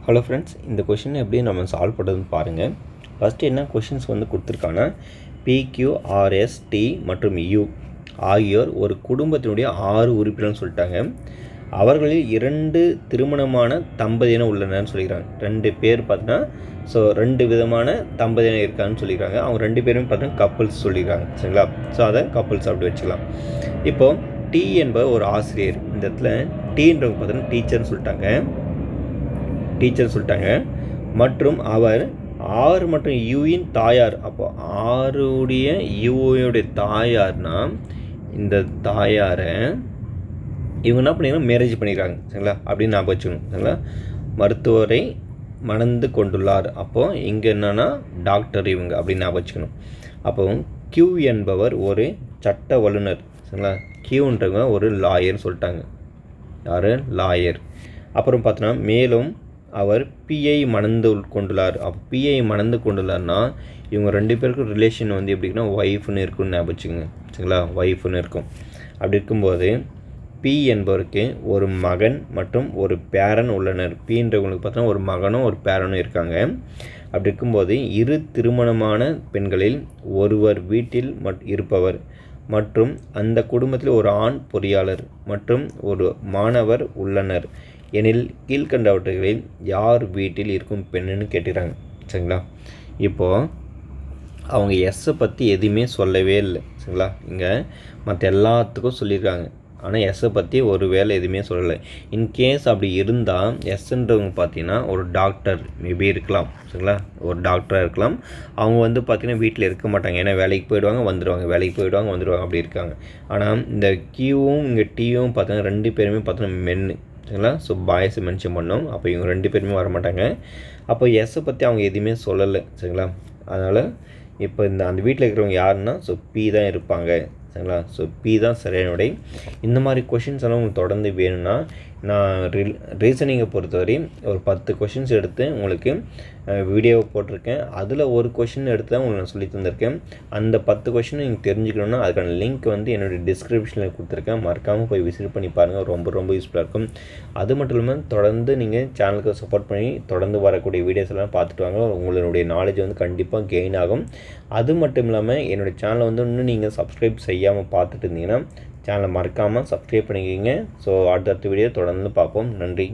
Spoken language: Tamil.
ஹலோ ஃப்ரெண்ட்ஸ், இந்த கொஷின் எப்படி நம்ம சால்வ் பண்ணுறதுன்னு பாருங்கள். ஃபஸ்ட்டு என்ன கொஷின்ஸ் கொடுத்துருக்காங்கன்னா, PQRST மற்றும் U ஆகியோர் ஒரு குடும்பத்தினுடைய 6 உறுப்பினர்னு சொல்லிட்டாங்க. அவர்களில் 2 திருமணமான தம்பதியினர் உள்ளனர்னு சொல்லிக்கிறாங்க. 2 பேர் பார்த்தீங்கன்னா 2 விதமான தம்பதியினர் இருக்காங்கன்னு சொல்லிக்கிறாங்க. அவங்க 2 பேருமே பார்த்தீங்கன்னா கப்புள்ஸ் சொல்லிக்கிறாங்க. சரிங்களா? அதை கப்புள்ஸ் அப்படி வச்சுக்கலாம். இப்போது T என்பவர் ஒரு ஆசிரியர். இந்த இடத்துல டீன்றவங்க பார்த்தீங்கன்னா டீச்சர்னு சொல்லிட்டாங்க. மற்றும் அவர் 6 மற்றும் யூவின் தாயார். அப்போ 6உடைய யூவுடைய தாயார்னா இந்த தாயாரை இவங்க என்ன பண்ணிக்கிறாங்க, மேரேஜ் பண்ணிக்கிறாங்க. சரிங்களா? அப்படின்னு ஞாபகம் வச்சுக்கணும். சரிங்களா? மருத்துவரை மணந்து கொண்டுள்ளார். அப்போது இங்கே என்னென்னா டாக்டர் இவங்க அப்படின்னு ஞாபகம் வச்சுக்கணும். அப்போ Q என்பவர் ஒரு சட்ட வல்லுநர். சரிங்களா? Qன்றவங்க ஒரு லாயர்னு சொல்லிட்டாங்க. யார்? லாயர். அப்புறம் பார்த்தோன்னா மேலும் அவர் பிஐ மணந்து கொண்டுள்ளார். அப்போ பிஐ மணந்து கொண்டுள்ளார்னா இவங்க 2 பேருக்கும் ரிலேஷன் எப்படின்னா ஒய்ஃப்னு இருக்குன்னு ஞாபகம் வச்சுக்கோங்க. சரிங்களா? ஒய்ஃப்னு இருக்கும். அப்படி இருக்கும்போது பி என்பவருக்கு ஒரு மகன் மற்றும் ஒரு பேரன் உள்ளனர். பின்றவங்களுக்கு பார்த்தோன்னா ஒரு மகனும் ஒரு பேரனும் இருக்காங்க. அப்படி இருக்கும்போது 2 திருமணமான பெண்களில் ஒருவர் வீட்டில் இருப்பவர் மற்றும் அந்த குடும்பத்தில் ஒரு ஆண் பொறியாளர் மற்றும் ஒரு மாணவர் உள்ளனர் எனில் கீழ்கண்டவர்களில் யார் வீட்டில் இருக்கும் பெண்ணுன்னு கேட்டுக்கிறாங்க. சரிங்களா? இப்போது அவங்க எஸ்ஸை பற்றி எதுவுமே சொல்லவே இல்லை. சரிங்களா? இங்கே மற்ற எல்லாத்துக்கும் சொல்லியிருக்காங்க. ஆனால் எஸ்ஸை பற்றி ஒரு வேலை எதுவுமே சொல்லலை. இன்கேஸ் அப்படி இருந்தால் எஸ்ன்றவங்க பார்த்தீங்கன்னா ஒரு டாக்டர் மேபி இருக்கலாம். சரிங்களா? ஒரு டாக்டராக இருக்கலாம். அவங்க பார்த்தீங்கன்னா வீட்டில் இருக்க மாட்டாங்க. ஏன்னா வேலைக்கு போயிடுவாங்க, வந்துடுவாங்க அப்படி இருக்காங்க. ஆனால் இந்த கியூவும் இங்கே டீயும் பார்த்தீங்கன்னா 2 பேருமே பார்த்தீங்கன்னா மென்னு. சரிங்களா? பாய்ஸை மென்ஷன் பண்ணோம். அப்போ இவங்க 2 பேருமே வரமாட்டாங்க. அப்போ எஸ்ஸை பற்றி அவங்க எதுவுமே சொல்லலை. சரிங்களா? அதனால் இப்போ அந்த வீட்டில் இருக்கிறவங்க யாருன்னா பி தான் இருப்பாங்க. சரிங்களா? பி தான் சரியான விடை. இந்த மாதிரி கொஷின்ஸ் எல்லாம் உங்களுக்கு தொடர்ந்து வேணும்னா நான் ரீசனிங்கை பொறுத்தவரை ஒரு 10 கொஷின்ஸ் எடுத்து உங்களுக்கு வீடியோவை போட்டிருக்கேன். அதில் ஒரு கொஷின் எடுத்து தான் உங்களுக்கு நான் சொல்லி தந்திருக்கேன். அந்த 10 கொஷின் நீங்கள் தெரிஞ்சுக்கணுன்னா அதுக்கான லிங்க் என்னுடைய டிஸ்கிரிப்ஷனில் கொடுத்துருக்கேன். மறக்காமல் போய் விசிட் பண்ணி பாருங்கள். ரொம்ப யூஸ்ஃபுல்லாக இருக்கும். அது மட்டும் இல்லாமல் தொடர்ந்து நீங்கள் சேனலுக்கு சப்போர்ட் பண்ணி தொடர்ந்து வரக்கூடிய வீடியோஸ் எல்லாம் பார்த்துட்டு வாங்க. உங்களுடைய நாலேஜ் கண்டிப்பாக கெயின் ஆகும். அது மட்டும் இல்லாமல் என்னுடைய சேனலை இன்னும் நீங்கள் சப்ஸ்கிரைப் செய்யாமல் பார்த்துட்டு இருந்தீங்கன்னா சேனலை மறக்காமல் சப்ஸ்கிரைப் பண்ணிக்கிங்க. அடுத்த வீடியோ தொடர்ந்து பார்ப்போம். நன்றி.